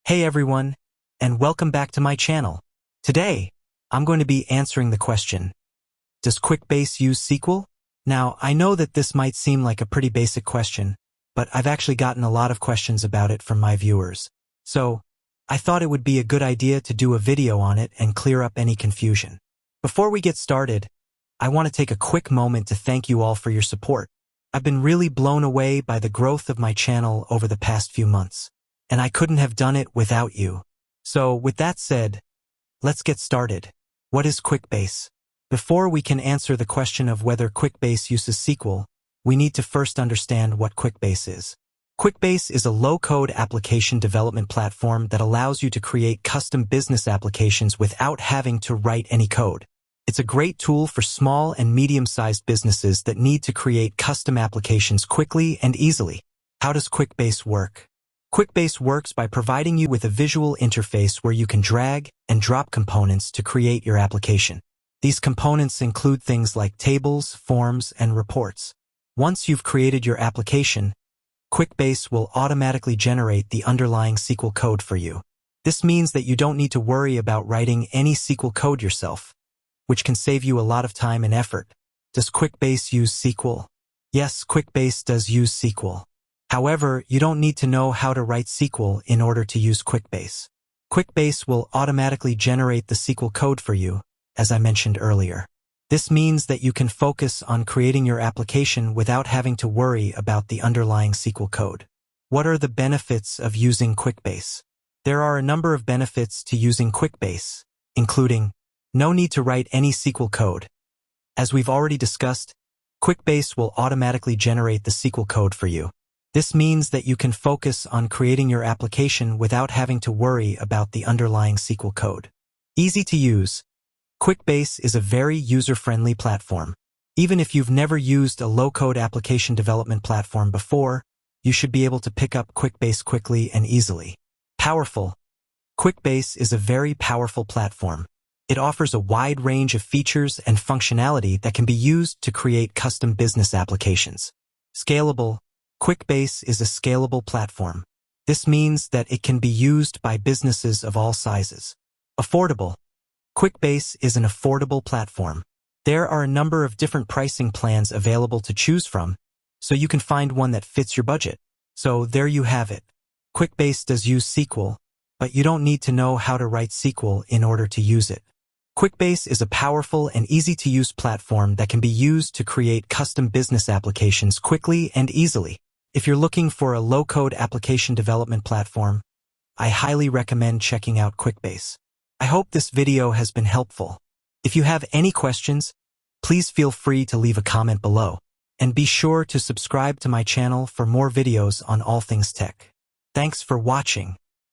Hey everyone, and welcome back to my channel. Today, I'm going to be answering the question, does Quickbase use SQL? Now, I know that this might seem like a pretty basic question, but I've actually gotten a lot of questions about it from my viewers. So, I thought it would be a good idea to do a video on it and clear up any confusion. Before we get started, I want to take a quick moment to thank you all for your support. I've been really blown away by the growth of my channel over the past few months, and I couldn't have done it without you. So, with that said, let's get started. What is Quickbase? Before we can answer the question of whether Quickbase uses SQL, we need to first understand what Quickbase is. Quickbase is a low-code application development platform that allows you to create custom business applications without having to write any code. It's a great tool for small and medium-sized businesses that need to create custom applications quickly and easily. How does Quickbase work? Quickbase works by providing you with a visual interface where you can drag and drop components to create your application. These components include things like tables, forms, and reports. Once you've created your application, Quickbase will automatically generate the underlying SQL code for you. This means that you don't need to worry about writing any SQL code yourself, which can save you a lot of time and effort. Does Quickbase use SQL? Yes, Quickbase does use SQL. However, you don't need to know how to write SQL in order to use Quickbase. Quickbase will automatically generate the SQL code for you, as I mentioned earlier. This means that you can focus on creating your application without having to worry about the underlying SQL code. What are the benefits of using Quickbase? There are a number of benefits to using Quickbase, including no need to write any SQL code. As we've already discussed, Quickbase will automatically generate the SQL code for you. This means that you can focus on creating your application without having to worry about the underlying SQL code. Easy to use. Quickbase is a very user-friendly platform. Even if you've never used a low-code application development platform before, you should be able to pick up Quickbase quickly and easily. Powerful. Quickbase is a very powerful platform. It offers a wide range of features and functionality that can be used to create custom business applications. Scalable. Quickbase is a scalable platform. This means that it can be used by businesses of all sizes. Affordable. Quickbase is an affordable platform. There are a number of different pricing plans available to choose from, so you can find one that fits your budget. So there you have it. Quickbase does use SQL, but you don't need to know how to write SQL in order to use it. Quickbase is a powerful and easy-to-use platform that can be used to create custom business applications quickly and easily. If you're looking for a low-code application development platform, I highly recommend checking out Quickbase. I hope this video has been helpful. If you have any questions, please feel free to leave a comment below. And be sure to subscribe to my channel for more videos on all things tech. Thanks for watching.